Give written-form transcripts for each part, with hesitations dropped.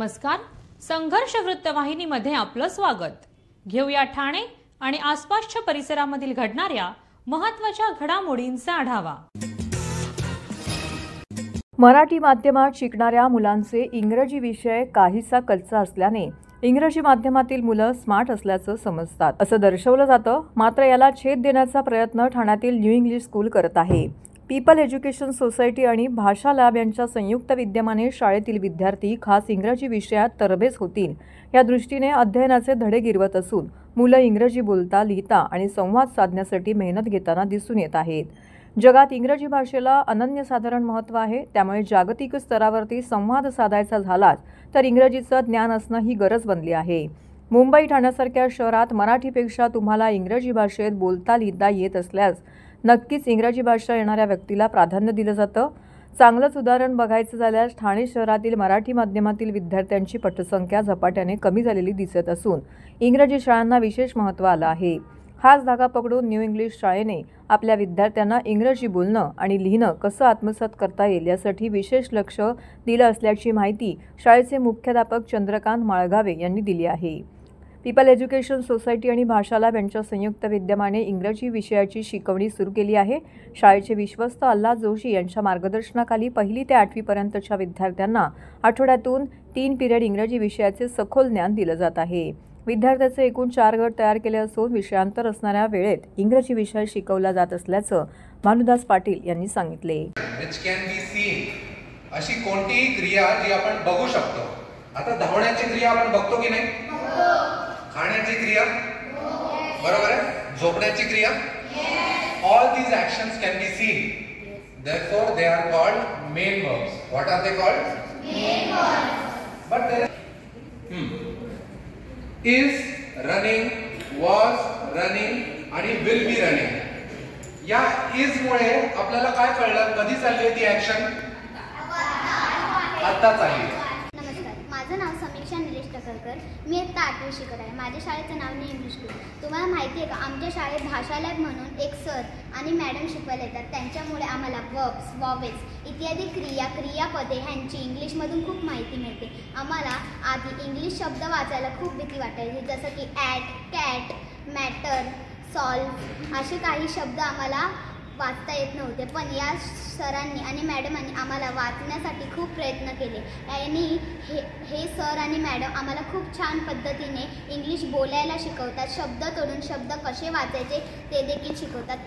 नमस्कार. संघर्ष वृत्तवाहिनीमध्ये आपलं स्वागत. घेऊया ठाणे आणि आसपासच्या परिसरामधील घडणाऱ्या महत्त्वाच्या घडामोडींचा आढावा. मराठी माध्यमात शिकणाऱ्या मुलांचे इंग्रजी विषय काहीसा कच्चा असल्याने इंग्रजी माध्यमातील मुलं स्मार्ट असल्याचं समजतात असं दर्शवलं जातं. मात्र याला छेद देण्याचा प्रयत्न ठाण्यातील न्यू इंग्लिश स्कूल करत आहे. पीपल एज्युकेशन सोसायटी आणि भाषा लॅब यांच्या संयुक्त विद्यमाने शाळेतील विद्यार्थी खास इंग्रजी विषयात तरबेज होतील या दृष्टीने अध्ययनाचे धडे गिरवत असून मुलं इंग्रजी बोलता, लिहिता आणि संवाद साधण्यासाठी मेहनत घेताना दिसून येत आहेत. जगात इंग्रजी भाषेला अनन्यसाधारण महत्त्व आहे. त्यामुळे जागतिक स्तरावरती संवाद साधायचा झालाच तर इंग्रजीचं ज्ञान असणं ही गरज बनली आहे. मुंबई, ठाण्यासारख्या शहरात मराठीपेक्षा तुम्हाला इंग्रजी भाषेत बोलता, लिहिता येत असल्यास नक्कीच इंग्रजी भाषा येणाऱ्या व्यक्तीला प्राधान्य दिलं जातं. चांगलंच उदाहरण बघायचं झाल्यास ठाणे शहरातील मराठी माध्यमातील विद्यार्थ्यांची पटसंख्या झपाट्याने कमी झालेली दिसत असून इंग्रजी शाळांना विशेष महत्त्व आलं आहे. हाच धागा पकडून न्यू इंग्लिश शाळेने आपल्या विद्यार्थ्यांना इंग्रजी बोलणं आणि लिहिणं कसं आत्मसात करता येईल यासाठी विशेष लक्ष दिलं असल्याची माहिती शाळेचे मुख्याध्यापक चंद्रकांत माळगावे यांनी दिली आहे. पीपल एज्युकेशन सोसायटी आणि भाषा लॅब यांच्या संयुक्त विद्यमाने इंग्रजी विषयाची शिकवणी सुरू केली आहे. शाळेचे विश्वस्त अल्लाद जोशी यांच्या मार्गदर्शनाखाली 1ली ते 8वी पर्यंतच्या विद्यार्थ्यांना आठवड्यातून 3 पिरियड इंग्रजी विषयाचे सखोल ज्ञान दिलं जात आहे. विद्यार्थ्यांचे एकूण 4 गट तयार केले असून विषयांतर असणाऱ्या वेळेत इंग्रजी विषय शिकवला जात असल्याचं भानुदास पाटील यांनी सांगितले. अशी कोणतीही क्रिया जी आपण बघू शकतो. आता धावण्याची क्रिया आपण बघतो की नाही? खाण्याची क्रिया बरोबर आहे. झोपण्याची क्रिया all these actions can be seen, therefore they are called main verbs. What are they called? Main verbs. But there is running, was running आणि will be running. या is मुळे आपल्याला काय कळलं? कधी चालली ती ऍक्शन? आता चालली. माझं नाव समीक्षा निलेश टकरकर. मी आता 8वी शिकत आहे. माझ्या शाळेचं नाव न्यू इंग्लिश स्कूल. तुम्हाला माहिती आहे का, आमच्या शाळेत भाषा लॅब म्हणून एक सर आणि मॅडम शिकवायला येतात. त्यांच्यामुळे आम्हाला वर्ब्स, वॉवेल्स इत्यादी क्रियापदे ह्यांची इंग्लिशमधून खूप माहिती मिळते. आम्हाला आधी इंग्लिश शब्द वाचायला खूप भीती वाटायची, जसं की ॲट, कॅट, मॅटर, सॉल्व असे काही शब्द आम्हाला वाचता येत नव्हते. पण या सरांनी आणि मॅडमांनी आम्हाला वाचण्यासाठी खूप प्रयत्न केले आणि हे सर आणि मॅडम आम्हाला खूप छान पद्धतीने इंग्लिश बोलायला शिकवतात. शब्द तोडून शब्द कसे वाचायचे ते देखील शिकवतात.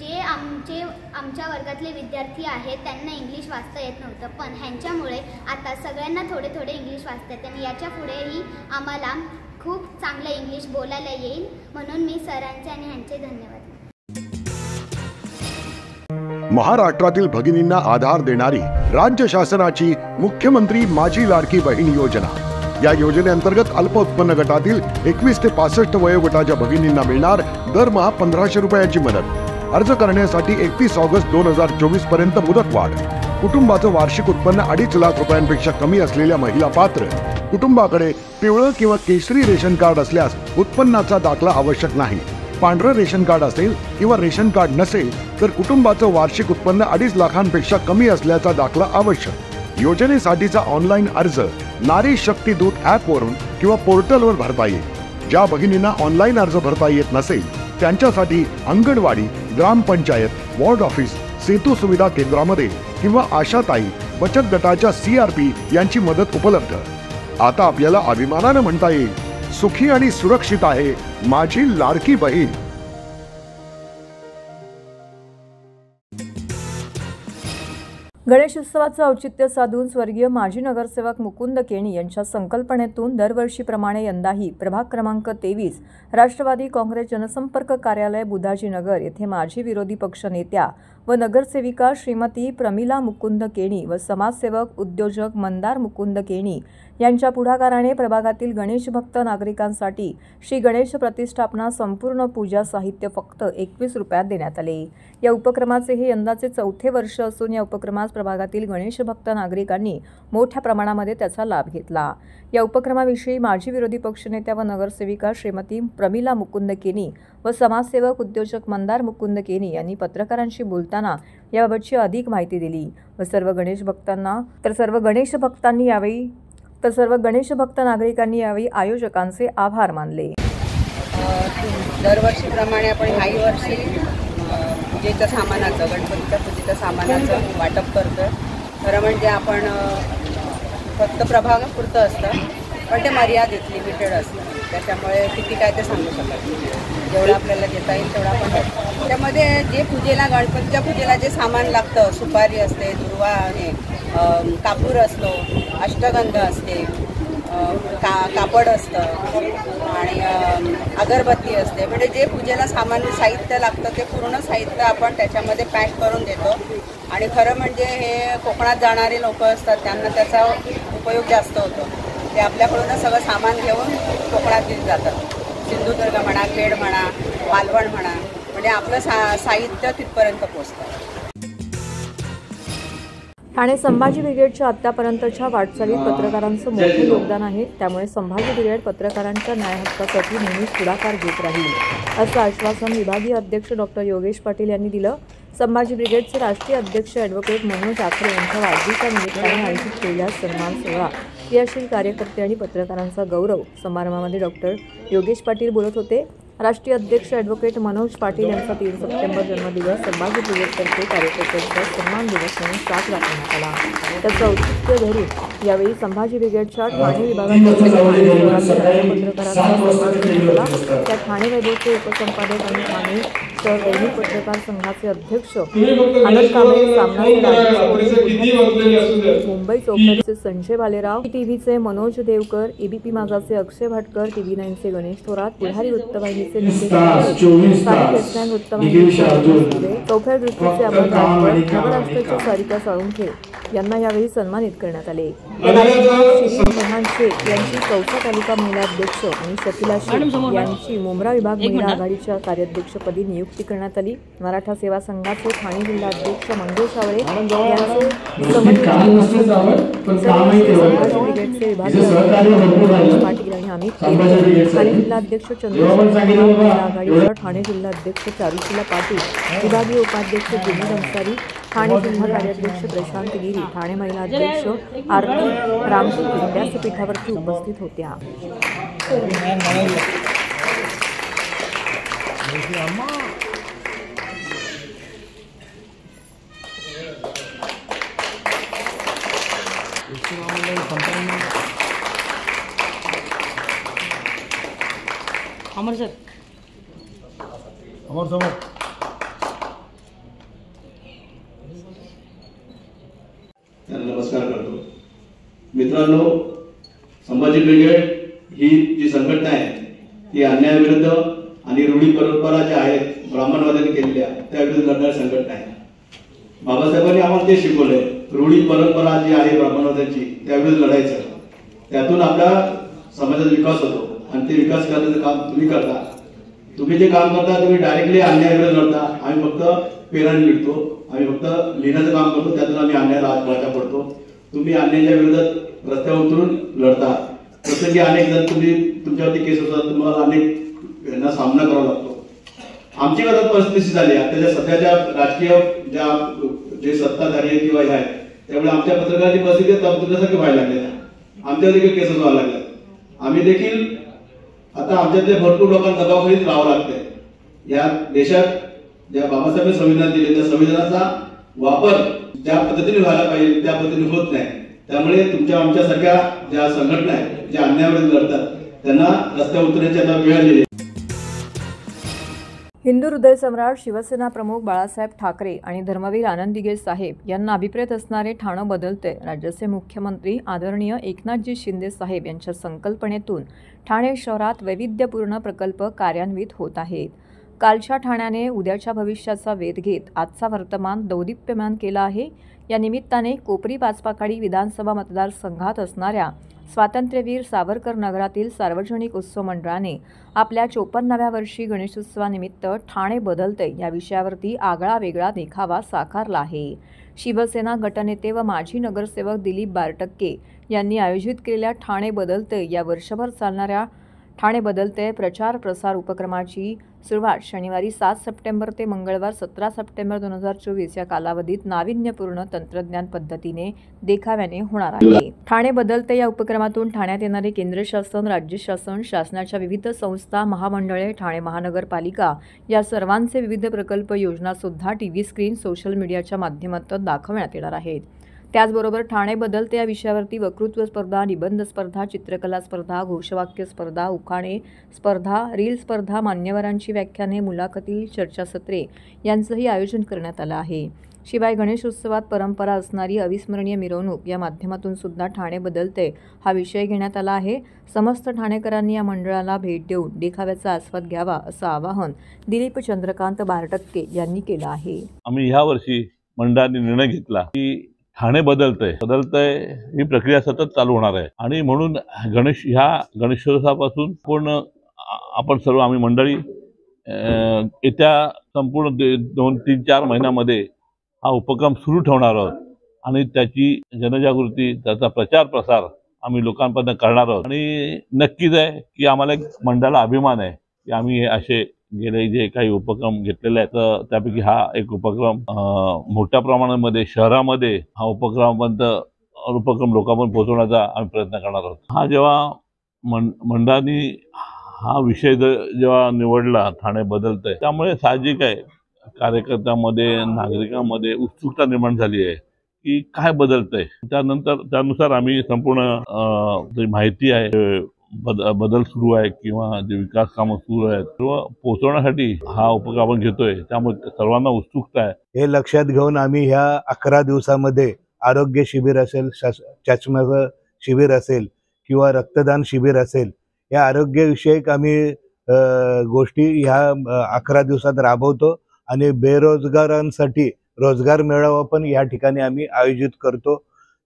जे आमच्या वर्गातले विद्यार्थी आहेत त्यांना इंग्लिश वाचता येत नव्हतं, पण ह्यांच्यामुळे आता सगळ्यांना थोडे थोडे इंग्लिश वाचता येते आणि याच्या पुढेही आम्हाला खूप चांगलं इंग्लिश बोलायला येईल. म्हणून मी सरांचे आणि ह्यांचे धन्यवाद. महाराष्ट्रातील भगिनींना आधार देणारी राज्य शासनाची मुख्यमंत्री माझी लाडकी बहीण योजना. या योजनेअंतर्गत अल्प उत्पन्न गटातील 21 ते 65 वयोगटाच्या भगिनींना मिळणार दरमहा 1500 रुपयाची मदत. अर्ज करण्यासाठी 31 ऑगस्ट 2024 पर्यंत मुदतवाढ. कुटुंबाचं वार्षिक उत्पन्न 2.5 लाख रुपयांपेक्षा कमी असलेल्या महिला पात्र. कुटुंबाकडे पिवळं किंवा केशरी रेशन कार्ड असल्यास उत्पन्नाचा दाखला आवश्यक नाही. पांढरं रेशन कार्ड असेल किंवा रेशन कार्ड नसेल तर कुटुंबाचं वार्षिक उत्पन्न 2.5 लाखांपेक्षा कमी असल्याचा दाखला आवश्यक. योजनेसाठीचा ऑनलाईन अर्ज नारी शक्ती दूत ॲपवरून किंवा पोर्टलवर भरता येईल. ज्या भगिनींना ऑनलाईन अर्ज भरता येत नसेल त्यांच्यासाठी अंगणवाडी, ग्रामपंचायत, वॉर्ड ऑफिस, सेतू सुविधा केंद्रामध्ये किंवा आशाताई बचत गटाच्या CRP यांची मदत उपलब्ध. आता आपल्याला अभिमानानं म्हणता येईल, सुखी आणि सुरक्षित आहे माझी लाडकी बहीण. गणेशोत्सवाचं औचित्य साधून स्वर्गीय माजी नगरसेवक मुकुंद केणी यांच्या संकल्पनेतून दरवर्षीप्रमाणे यंदाही प्रभाग क्रमांक 23 राष्ट्रवादी काँग्रेस जनसंपर्क कार्यालय बुधाजी नगर येथे माजी विरोधी पक्ष नेत्या व नगरसेविका श्रीमती प्रमिला मुकुंद केणी व समाजसेवक उद्योजक मंदार मुकुंद केणी यांच्या पुढाकाराने प्रभागातील गणेश भक्त नागरिकांसाठी श्री गणेश प्रतिष्ठापना संपूर्ण पूजा साहित्य फक्त 21 रुपयात देण्यात आले. या उपक्रमाचे हे यंदाचे 4थे वर्ष असून या उपक्रमास प्रभागातील गणेश भक्त नागरिकांनी मोठ्या प्रमाणामध्ये त्याचा लाभ घेतला. या उपक्रमाविषयी माजी विरोधी पक्षनेत्या व नगरसेविका श्रीमती प्रमिला मुकुंद केणी व समाजसेवक उद्योजक मंदार मुकुंद केणी यांनी पत्रकारांशी बोलताना याबाबतची अधिक माहिती दिली व सर्व गणेश भक्तांनी यावेळी तर सर्व गणेश भक्त नागरिकांनी यावेळी आयोजकांचे आभार मानले. दरवर्षीप्रमाणे आपण ह्याही वर्षी पूजेच्या सामानाचं, गणपतीच्या पूजेच्या सामानाचं वाटप करतो आहे. खरं म्हणजे आपण फक्त प्रभागापुरतं असतं, पण ते मर्यादित लिमिटेड असतं. त्याच्यामुळे किती काय ते सांगू शकत नाही. जेवढं आपल्याला देता येईल तेवढं आपण देतो. त्यामध्ये जे पूजेला, गणपतीच्या पूजेला जे सामान लागतं, सुपारी असते, दुर्वा आणि कापूर असतो, अष्टगंध असते, कापड असतं आणि अगरबत्ती असते. म्हणजे जे पूजेला सामान्य साहित्य लागतं ते पूर्ण साहित्य आपण त्याच्यामध्ये पॅक करून देतो. आणि खरं म्हणजे हे कोकणात जाणारे लोक असतात, त्यांना त्याचा उपयोग जास्त होतो. ते आपल्याकडूनच सगळं सामान घेऊन कोकणात जातात. सिंधुदुर्ग म्हणा, खेड म्हणा, मालवण म्हणा, म्हणजे आपलं साहित्य तिथपर्यंत पोचतं. ठाणे संभाजी ब्रिगेडच्या आत्तापर्यंतच्या वाटचालीत पत्रकारांचं मोठं योगदान आहे. त्यामुळे संभाजी ब्रिगेड पत्रकारांच्या न्यायहक्कासाठी नेहमीच पुढाकार घेत राहील, असं आश्वासन विभागीय अध्यक्ष डॉक्टर योगेश पाटील यांनी दिलं. संभाजी ब्रिगेडचे राष्ट्रीय अध्यक्ष ॲडव्होकेट मनोज आखरे यांच्या वाढदिवसाच्या निमित्ताने आयोजित केलेल्या सन्मान सोहळा क्रियाशील कार्यकर्ते आणि पत्रकारांचा गौरव समारंभामध्ये डॉक्टर योगेश पाटील बोलत होते. राष्ट्रीय अध्यक्ष ॲडव्होकेट मनोज पाटील यांचा 3 सप्टेंबर जन्मदिवस संभाजी ब्रिगेडतर्फे कार्यकर्त्यांचा सन्मान दिवस म्हणून साजरा करण्यात आला. त्याचं औचित्य धरून यावेळी संभाजी ब्रिगेडच्या ठाणे विभागाच्या पत्रकारांचा त्या ठाणे वैद्यकीय उपसंपादक आणि ठाणे शहर दैनिक पत्रकार संघाचे अध्यक्ष आनंद कांबळे, मुंबई चौफेरचे संजय भालेराव, टीव्हीचे मनोज देवकर, एबीपी माझाचे अक्षय भाटकर, TV9चे गणेश थोरात, पुढारी वृत्तवाहिनीचे चौफेर दृष्टीचे अमर राजभर, नवराष्ट्राच्या सारिका साळुंखे यांना यावेळी सन्मानित करण्यात आले. मोहन शेख यांची कौसा तालुका महिला अध्यक्ष आणि शकिला शेख यांची मुंब्रा विभाग महिला आघाडीच्या कार्याध्यक्षपदी नियुक्ती करण्यात आली. मराठा सेवा संघाचे ठाणे जिल्हा अध्यक्ष मंगेश आवळे यांचे ब्रिगेडचे विभागीय पाटील आणि अमित ठाणे जिल्हाध्यक्ष चंद्रशेखर, आघाडीच्या ठाणे जिल्हा अध्यक्ष चारुशीला पाटील, विभागीय उपाध्यक्ष दिनेश अन्सारी, ठाणे जिल्हा कार्याध्यक्ष प्रशांत गिरी, ठाणे महिला अध्यक्ष आरती रामपूर व्यासपीठावरती उपस्थित होत्या. अमर सर, अमर समोर नमस्कार करतो. मित्रांनो, संभाजी ब्रिगेड ही जी संघटना आहे ती अन्यायाविरुद्ध आणि रूढी परंपरा ज्या आहेत ब्राह्मणवादाने केलेल्या त्याविरुद्ध लढणारी संघटना आहे. बाबासाहेबांनी आम्हाला ते शिकवलंय, रूढी परंपरा जी आहे ब्राह्मणवादाची त्याविरुद्ध लढायचं. त्यातून आपला समाजाचा विकास होतो आणि ते विकास करण्याचं काम तुम्ही करता. तुम्ही जे काम करता तुम्ही डायरेक्टली अन्यायाविरुद्ध लढता. आम्ही फक्त पेनाने लिहितो, आम्ही फक्त लिहिण्याचं काम करतो, त्यातून आम्ही अन्यायाला वाचा पडतो. तुम्ही अन्यायाच्या विरोधात रस्त्यावर उतरून लढता. प्रसंगी अनेक जण तुमच्यावरती केस होतात, तुम्हाला अनेक यांना सामना करावा लागतो. आमची कदा परिस्थिती झाली त्याच्या सध्याच्या राजकीय जे सत्ताधारी आहेत किंवा हे आहेत त्यामुळे आमच्या पत्रकारांची परिस्थिती तब्दुलासारखी व्हायला लागली. आमच्या देखील केसेस व्हायला लागल्या. आम्ही देखील आता आमच्यातले भरपूर लोकांना दबावाखालीच राहावं लागतंय. या देशात ज्या बाबासाहेबांनी संविधान दिले त्या संविधानाचा वापर ज्या पद्धतीने व्हायला पाहिजे त्या पद्धतीने होत नाही. त्यामुळे तुमच्या आमच्यासारख्या ज्या संघटना आहेत ज्या अन्यायाविरुद्ध लढतात त्यांना रस्त्यावर उतरण्याची आता वेळ आलेली. हिंदू हृदय सम्राट शिवसेना प्रमुख बाळासाहेब ठाकरे आणि धर्मवीर आनंद दिघे साहेब यांना अभिप्रेत असणारे ठाणे बदलते राज्याचे मुख्यमंत्री आदरणीय एकनाथजी शिंदे साहेब यांच्या संकल्पनेतून ठाणे शहरात वैविध्यपूर्ण प्रकल्प कार्यान्वित होत आहेत. कालच्या ठाण्याने उद्याच्या भविष्याचा वेध घेत आजचा वर्तमान दौदीप्यमान केला आहे. या निमित्ताने कोपरी पाचपाखाडी विधानसभा मतदारसंघात असणाऱ्या स्वातंत्र्यवीर सावरकर नगरातील सार्वजनिक उत्सव मंडळाने आपल्या 54व्या वर्षी गणेशोत्सवानिमित्त ठाणे बदलते या विषयावरती आगळा वेगळा देखावा साकारला आहे. शिवसेना गटनेते व माजी नगरसेवक दिलीप बारटक्के यांनी आयोजित केलेल्या ठाणे बदलते या वर्षभर चालणाऱ्या ठाणे बदलते प्रचार प्रसार उपक्रमाची सुरुवात शनिवारी 7 सप्टेंबर ते मंगळवार 17 सप्टेंबर 2024 या कालावधीत नाविन्यपूर्ण तंत्रज्ञान पद्धतीने देखाव्याने होणार आहे. ठाणे बदलते या उपक्रमातून ठाण्यात येणारे केंद्र शासन, राज्य शासन, शासनाच्या विविध संस्था, महामंडळे, ठाणे महानगरपालिका या सर्वांचे विविध प्रकल्प योजना सुद्धा टीव्ही स्क्रीन, सोशल मीडियाच्या माध्यमातून दाखवण्यात येणार आहेत. त्याचबरोबर ठाणे बदलते या विषयावरती वक्तृत्व स्पर्धा, निबंध स्पर्धा, चित्रकला स्पर्धा, घोषवाक्य स्पर्धा, उखाणे स्पर्धा, रील स्पर्धा, मान्यवरांची व्याख्याने, मुलाखती, चर्चासत्रे यांचंही आयोजन करण्यात आलं आहे. शिवाय गणेशोत्सवात परंपरा असणारी अविस्मरणीय मिरवणूक या माध्यमातून सुद्धा ठाणे बदलते हा विषय घेण्यात आला आहे. समस्त ठाणेकरांनी या मंडळाला भेट देऊन देखाव्याचा आस्वाद घ्यावा असं आवाहन दिलीप चंद्रकांत बारटक्के यांनी केलं आहे. आम्ही ह्या वर्षी मंडळाने निर्णय घेतला की ठाणे बदलतंय ही प्रक्रिया सतत चालू होणार आहे आणि म्हणून गणेशोत्सवापासून पूर्ण आपण सर्व आम्ही मंडळी येत्या संपूर्ण 2-3-4 महिन्यामध्ये हा उपक्रम सुरू ठेवणार आहोत आणि त्याची जनजागृती, त्याचा प्रचार प्रसार आम्ही लोकांपर्यंत करणार आहोत. आणि नक्कीच आहे की आम्हाला एक मंडळाला अभिमान आहे की आम्ही असे गेले जे काही उपक्रम घेतलेले आहेत तर त्यापैकी हा एक उपक्रम मोठ्या प्रमाणामध्ये शहरामध्ये हा उपक्रम लोकांपर्यंत पोहोचवण्याचा आम्ही प्रयत्न करणार आहोत. हा जेव्हा मंडळाने हा विषय जेव्हा निवडला ठाणे बदलतंय, त्यामुळे साहजिक आहे कार्यकर्त्यांमध्ये, नागरिकांमध्ये उत्सुकता निर्माण झाली आहे की काय बदलतंय. त्यानुसार आम्ही संपूर्ण जी माहिती आहे, बदल सुरू आहे किंवा जे विकास कामं सुरू आहेत सर्व पोहोचवण्यासाठी हा उपक्रम आपण घेतोय. त्यामुळे सर्वांना उत्सुकता आहे. हे लक्षात घेऊन आम्ही ह्या 11 दिवसामध्ये आरोग्य शिबिर असेल, चष्म्याचं शिबिर असेल किंवा रक्तदान शिबिर असेल, या आरोग्यविषयक आम्ही गोष्टी ह्या 11 दिवसात राबवतो आणि बेरोजगारांसाठी रोजगार मेळावा पण या ठिकाणी आम्ही आयोजित करतो.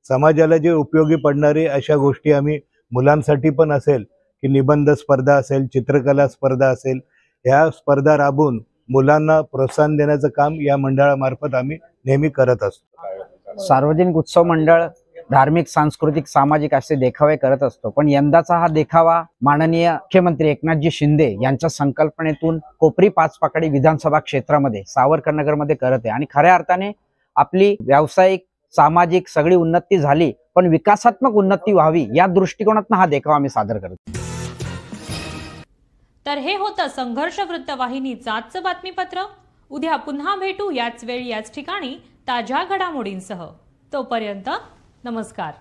समाजाला जे उपयोगी पडणारे अशा गोष्टी आम्ही मुलांसाठी पण असेल की निबंध स्पर्धा असेल, चित्रकला स्पर्धा असेल, ह्या स्पर्धा राबवून मुलांना प्रोत्साहन देण्याचं काम या मंडळामार्फत आम्ही नेहमी करत असतो. सार्वजनिक उत्सव मंडळ धार्मिक, सांस्कृतिक, सामाजिक असे देखावे करत असतो, पण यंदाचा हा देखावा माननीय मुख्यमंत्री एकनाथजी शिंदे यांच्या संकल्पनेतून कोपरी पाचपाकडी विधानसभा क्षेत्रामध्ये सावरकरनगरमध्ये करत आहे. आणि खऱ्या अर्थाने आपली व्यावसायिक, सामाजिक सगळी उन्नती झाली, पण विकासात्मक उन्नती व्हावी या दृष्टिकोनातून हा देखावा आम्ही सादर करतो. तर हे होतं संघर्ष वृत्तवाहिनीचं आजचं बातमीपत्र. उद्या पुन्हा भेटू याच वेळी याच ठिकाणी ताज्या घडामोडींसह. तोपर्यंत नमस्कार.